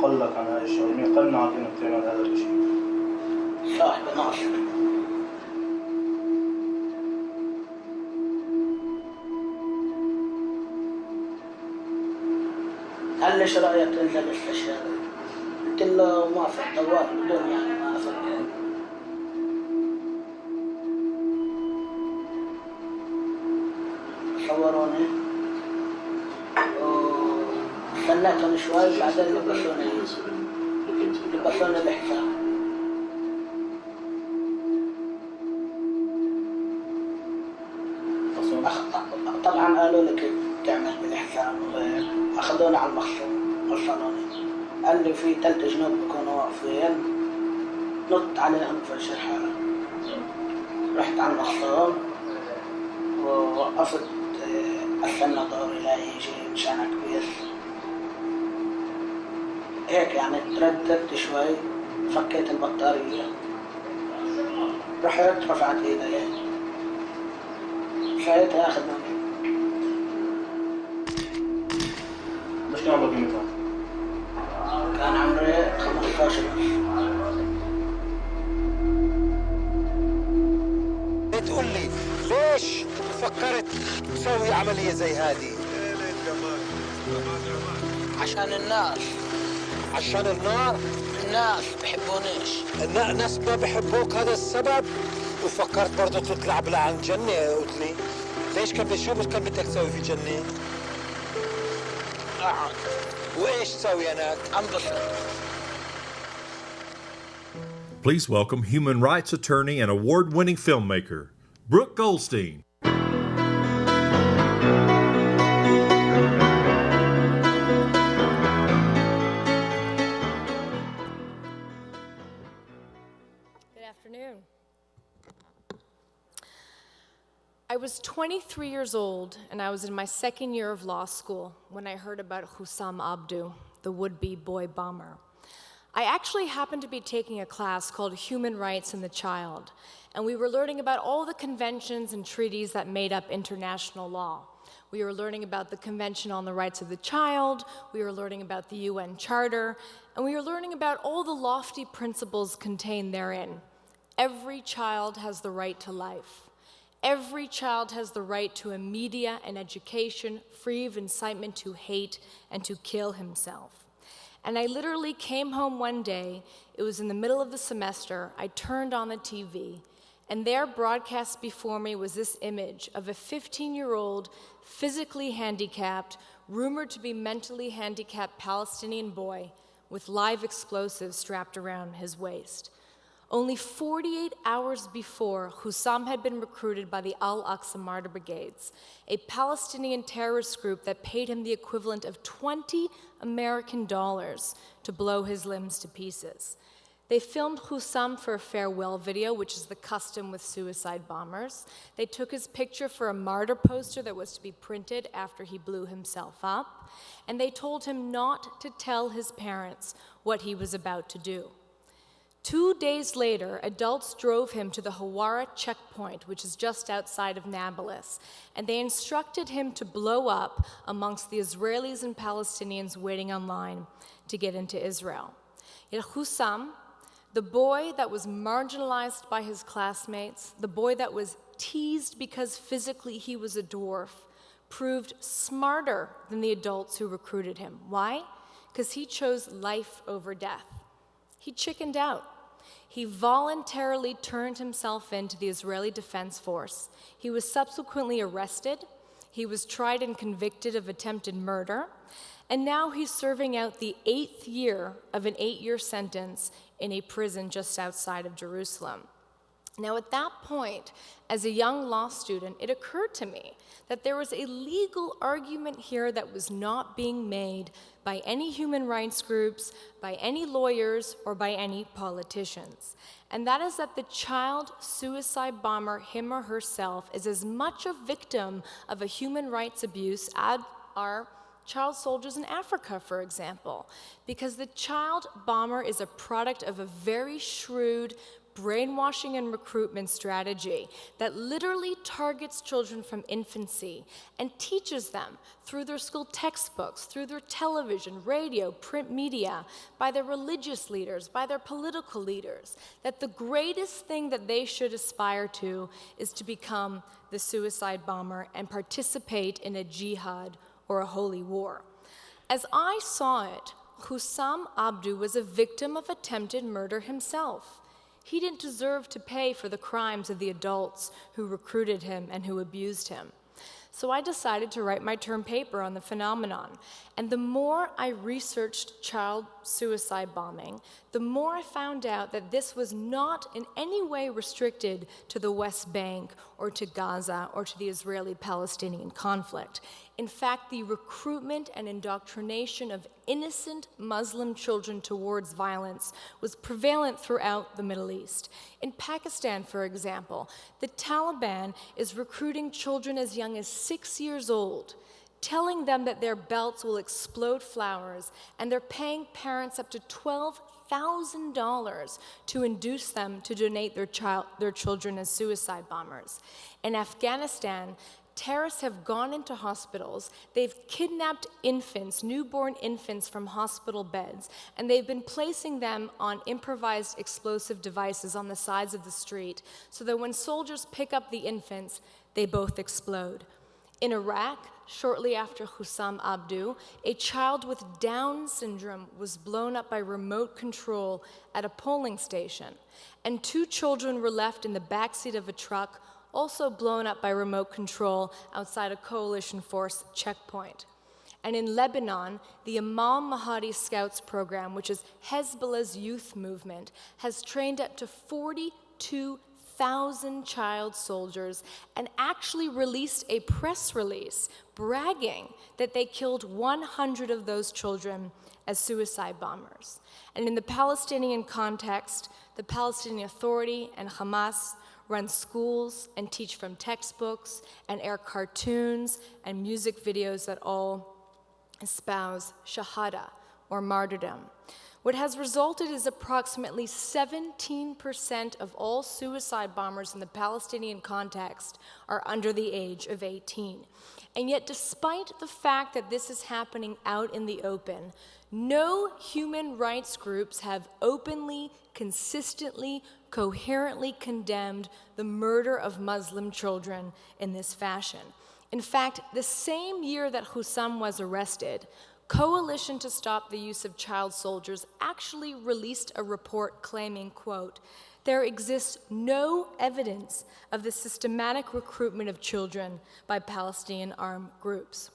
يقلك عن هذا الشيء؟ مين قنعك انك تعمل هذا الشيء؟ صاحب الناصر. قال لي ايش رايك تنزل استشهاد؟ قلت له موافق طوال بدون يعني ما افكر. صوروني واستنيتهم شوي بعدين لبسوني الحساب. طبعا قالوا لي كيف تعمل بالحساب، اخذوني على المخصوم وصلوني. قال لي في 3 جنود بيكونوا واقفين نط عليهم في شرحة. رحت على المخصوم ووقفت استنى دوري لا يجي مشان كبير هيك يعني. ترددت شوي، فكيت البطارية، رحت رفعت ايدي شايت ياخذ مني. مش كان عمرك متى؟ كان عمري 15 تقول لي ليش فكرت تسوي عملية زي هذه؟ عشان الناس. عشان النار؟ الناس بحبونيش. الناس ما بحبوك هذا السبب؟ وفكرت برضه تطلع بلا عن الجنة؟ قلت لي ليش شو كان بدك تسوي في الجنة؟ اقعد. وايش تسوي هناك؟ انبسط. Please welcome human rights attorney and award-winning filmmaker, Brooke Goldstein. Good afternoon. I was 23 years old, and I was in my second year of law school when I heard about Husam Abdu, the would-be boy bomber. I actually happened to be taking a class called Human Rights and the Child, and we were learning about all the conventions and treaties that made up international law. We were learning about the Convention on the Rights of the Child, we were learning about the UN Charter, and we were learning about all the lofty principles contained therein. Every child has the right to life. Every child has the right to a media and education free of incitement to hate and to kill himself. And I literally came home one day, it was in the middle of the semester, I turned on the TV, and there broadcast before me was this image of a 15-year-old, physically handicapped, rumored to be mentally handicapped Palestinian boy with live explosives strapped around his waist. Only 48 hours before, Husam had been recruited by the Al-Aqsa Martyr Brigades, a Palestinian terrorist group that paid him the equivalent of $20 American to blow his limbs to pieces. They filmed Husam for a farewell video, which is the custom with suicide bombers. They took his picture for a martyr poster that was to be printed after he blew himself up, and they told him not to tell his parents what he was about to do. 2 days later, adults drove him to the Hawara checkpoint, which is just outside of Nablus, and they instructed him to blow up amongst the Israelis and Palestinians waiting online to get into Israel. Yet Husam, the boy that was marginalized by his classmates, the boy that was teased because physically he was a dwarf, proved smarter than the adults who recruited him. Why? Because he chose life over death. He chickened out. He voluntarily turned himself in to the Israeli Defense Force. He was subsequently arrested. He was tried and convicted of attempted murder. And now he's serving out the 8th year of an 8-year sentence in a prison just outside of Jerusalem. Now, at that point, as a young law student, it occurred to me that there was a legal argument here that was not being made by any human rights groups, by any lawyers, or by any politicians. And that is that the child suicide bomber, him or herself, is as much a victim of a human rights abuse as are child soldiers in Africa, for example, because the child bomber is a product of a very shrewd, brainwashing and recruitment strategy that literally targets children from infancy and teaches them through their school textbooks, through their television, radio, print media, by their religious leaders, by their political leaders, that the greatest thing that they should aspire to is to become the suicide bomber and participate in a jihad or a holy war. As I saw it, Husam Abdu was a victim of attempted murder himself. He didn't deserve to pay for the crimes of the adults who recruited him and who abused him. So I decided to write my term paper on the phenomenon. And the more I researched child suicide bombing, the more I found out that this was not in any way restricted to the West Bank or to Gaza or to the Israeli-Palestinian conflict. In fact, the recruitment and indoctrination of innocent Muslim children towards violence was prevalent throughout the Middle East. In Pakistan, for example, the Taliban is recruiting children as young as 6 years old, telling them that their belts will explode flowers, and they're paying parents up to $12,000 to induce them to donate their children as suicide bombers. In Afghanistan, terrorists have gone into hospitals, they've kidnapped infants, newborn infants from hospital beds, and they've been placing them on improvised explosive devices on the sides of the street so that when soldiers pick up the infants, they both explode. In Iraq, shortly after Husam Abdu, a child with Down syndrome was blown up by remote control at a polling station, and 2 children were left in the backseat of a truck, also blown up by remote control outside a coalition force checkpoint. And in Lebanon, the Imam Mahdi Scouts program, which is Hezbollah's youth movement, has trained up to 42,000 child soldiers and actually released a press release bragging that they killed 100 of those children as suicide bombers. And in the Palestinian context, the Palestinian Authority and Hamas run schools and teach from textbooks and air cartoons and music videos that all espouse shahada, or martyrdom. What has resulted is approximately 17% of all suicide bombers in the Palestinian context are under the age of 18. And yet, despite the fact that this is happening out in the open, no human rights groups have openly, consistently, coherently condemned the murder of Muslim children in this fashion. In fact, the same year that Husam was arrested, Coalition to Stop the Use of Child Soldiers actually released a report claiming, quote, "There exists no evidence of the systematic recruitment of children by Palestinian armed groups."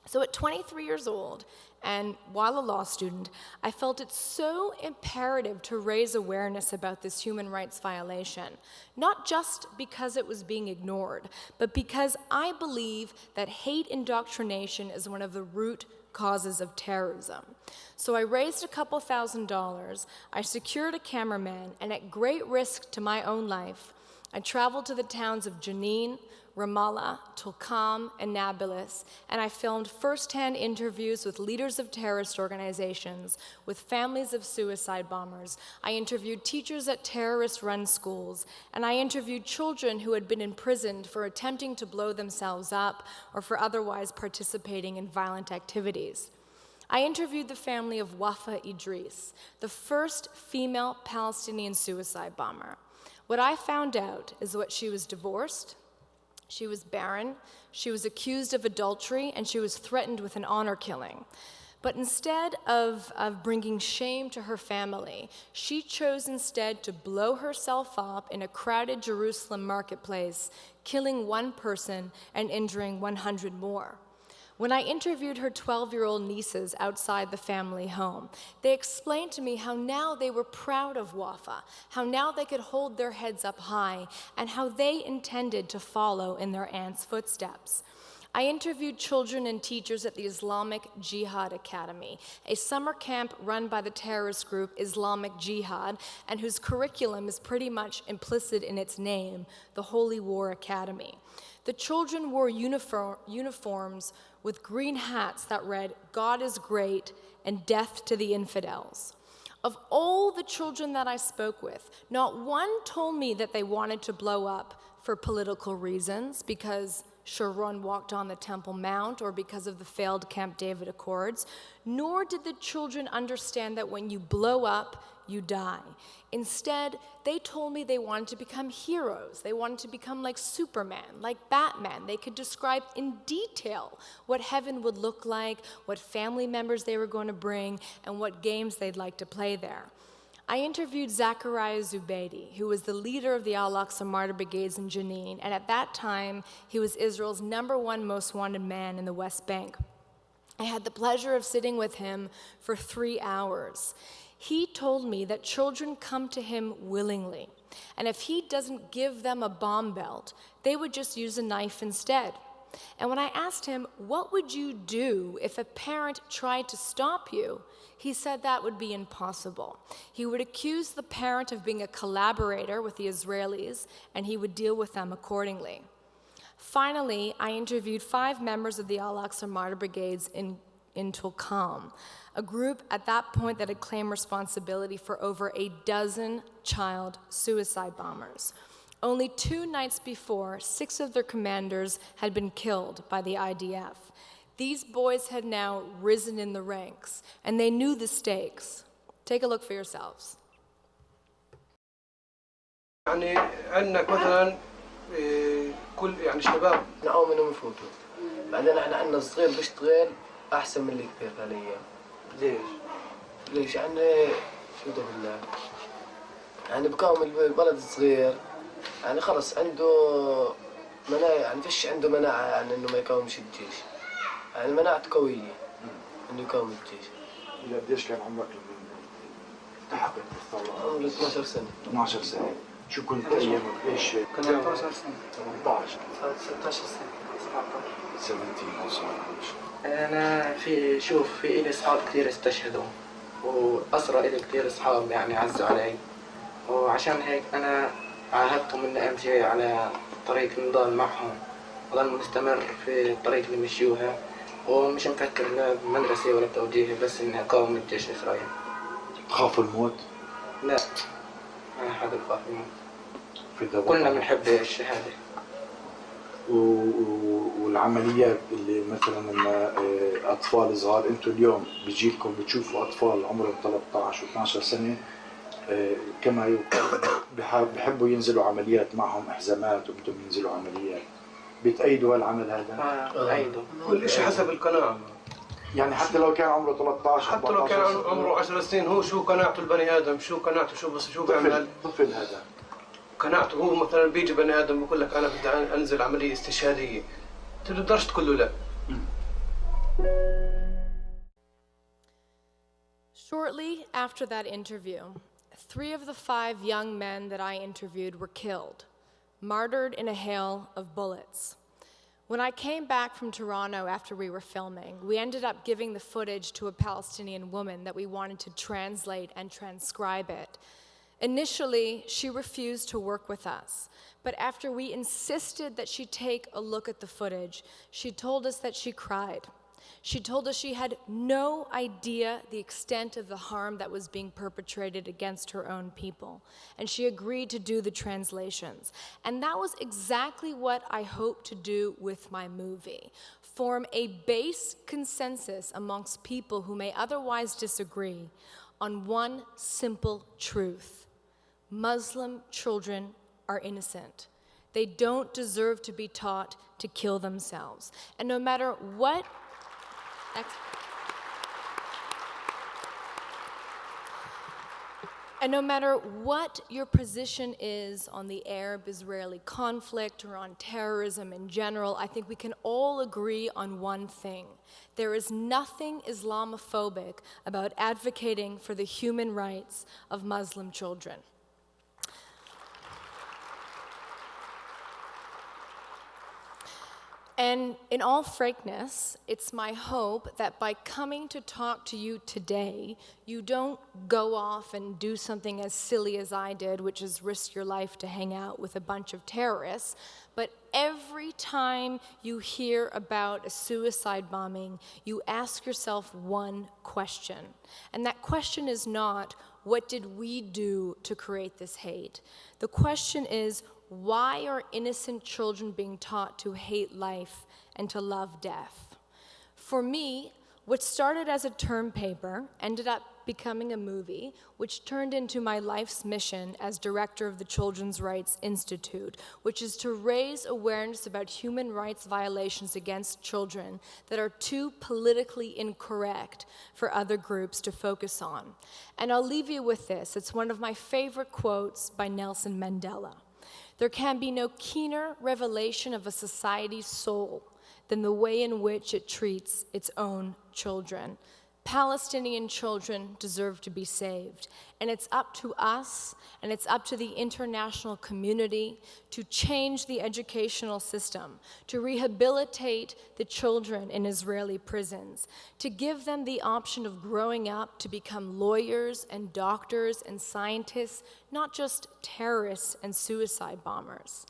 So at 23 years old, and while a law student, I felt it so imperative to raise awareness about this human rights violation, not just because it was being ignored, but because I believe that hate indoctrination is one of the root causes of terrorism. So I raised a couple $1,000s, I secured a cameraman, and at great risk to my own life, I traveled to the towns of Jenin, Ramallah, Tulkam, and Nablus, and I filmed first-hand interviews with leaders of terrorist organizations, with families of suicide bombers. I interviewed teachers at terrorist-run schools, and I interviewed children who had been imprisoned for attempting to blow themselves up or for otherwise participating in violent activities. I interviewed the family of Wafa Idris, the first female Palestinian suicide bomber. What I found out is that she was divorced, she was barren, she was accused of adultery, and she was threatened with an honor killing. But instead of bringing shame to her family, she chose instead to blow herself up in a crowded Jerusalem marketplace, killing 1 person and injuring 100 more. When I interviewed her 12-year-old nieces outside the family home, they explained to me how now they were proud of Wafa, how now they could hold their heads up high, and how they intended to follow in their aunt's footsteps. I interviewed children and teachers at the Islamic Jihad Academy, a summer camp run by the terrorist group Islamic Jihad, and whose curriculum is pretty much implicit in its name, the Holy War Academy. The children wore uniforms with green hats that read, "God is great," and "Death to the infidels." Of all the children that I spoke with, not one told me that they wanted to blow up for political reasons, because Sharon walked on the Temple Mount, or because of the failed Camp David Accords, nor did the children understand that when you blow up, you die. Instead, they told me they wanted to become heroes. They wanted to become like Superman, like Batman. They could describe in detail what heaven would look like, what family members they were going to bring, and what games they'd like to play there. I interviewed Zachariah Zubeidi, who was the leader of the Al-Aqsa Martyr Brigades in Jenin, and at that time, he was Israel's #1 most wanted man in the West Bank. I had the pleasure of sitting with him for 3 hours. He told me that children come to him willingly, and if he doesn't give them a bomb belt, they would just use a knife instead. And when I asked him, what would you do if a parent tried to stop you? He said that would be impossible. He would accuse the parent of being a collaborator with the Israelis, and he would deal with them accordingly. Finally, I interviewed 5 members of the Al-Aqsa Martyr Brigades in Tulkarm, a group at that point that had claimed responsibility for over a dozen child suicide bombers. Only 2 nights before, 6 of their commanders had been killed by the IDF. These boys had now risen in the ranks, and they knew the stakes. Take a look for yourselves. يعني عندك مثلا كل يعني شباب نقوم منهم يفوتوا بعدين احنا عندنا الصغير بيشتغل احسن من الكبير حاليا. ليش يعني شو ده بالله يعني بقاوم الولد الصغير يعني خلص عنده مناعة يعني فيش عنده مناعة يعني انه ما يقاومش الجيش يعني مناعته قوية انه يقاوم الجيش. قديش كان عمرك لما التحقت بالثورة؟ عمري 12 سنة. 12 سنة. شو كنت ايام ايش؟ كنت 18 سنة. 18. 16 سنة. 17 أنا في إلي أصحاب كثير استشهدوا وأسرى إلي كثير أصحاب يعني عزوا علي وعشان هيك أنا عاهدتهم إني أمشي على طريق النضال معهم وظل مستمر في الطريق اللي مشيوها ومش مفكر لا بمدرسة ولا بتوجيهي بس إني أقاوم الجيش الإسرائيلي. تخاف الموت؟ لا ما حدا بخاف الموت. كلنا بنحب الشهادة. والعمليات اللي مثلا لما اطفال صغار انتم اليوم بيجيلكم بتشوفوا اطفال عمرهم 13 و12 سنه كما يقال بحبوا ينزلوا عمليات معهم احزامات وبدهم ينزلوا عمليات بتأيدوا هالعمل هذا؟ بأيده. كل شيء حسب القناعة. يعني حتى لو كان عمره 13 حتى لو كان عمره 10 سنين هو شو قناعته البني ادم شو قناعته شو بيعمل طفل هذا قناعته هو مثلا بيجي بني ادم بيقول لك انا بدي انزل عمليه استشهاديه تقدرش تقول له لا. Shortly after that interview, 3 of the 5 young men that I interviewed were killed, martyred in a hail of bullets. When I came back from Toronto after we were filming, we ended up giving the footage to a Palestinian woman that we wanted to translate and transcribe it. Initially, she refused to work with us, but after we insisted that she take a look at the footage, she told us that she cried. She told us she had no idea the extent of the harm that was being perpetrated against her own people, and she agreed to do the translations. And that was exactly what I hope to do with my movie, form a base consensus amongst people who may otherwise disagree on one simple truth. Muslim children are innocent. They don't deserve to be taught to kill themselves. And no matter what your position is on the Arab-Israeli conflict or on terrorism in general, I think we can all agree on one thing. There is nothing Islamophobic about advocating for the human rights of Muslim children. And in all frankness, it's my hope that by coming to talk to you today, you don't go off and do something as silly as I did, which is risk your life to hang out with a bunch of terrorists, but every time you hear about a suicide bombing, you ask yourself one question. And that question is not, what did we do to create this hate? The question is, why are innocent children being taught to hate life and to love death? For me, what started as a term paper ended up becoming a movie, which turned into my life's mission as director of the Children's Rights Institute, which is to raise awareness about human rights violations against children that are too politically incorrect for other groups to focus on. And I'll leave you with this. It's one of my favorite quotes by Nelson Mandela. There can be no keener revelation of a society's soul than the way in which it treats its own children. Palestinian children deserve to be saved. And it's up to us, and it's up to the international community to change the educational system, to rehabilitate the children in Israeli prisons, to give them the option of growing up to become lawyers and doctors and scientists, not just terrorists and suicide bombers.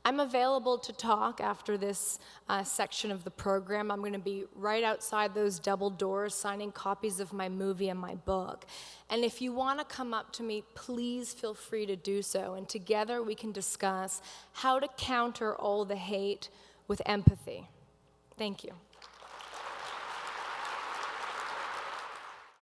I'm available to talk after this section of the program. I'm going to be right outside those double doors signing copies of my movie and my book. And if you want to come up to me, please feel free to do so. And together we can discuss how to counter all the hate with empathy. Thank you.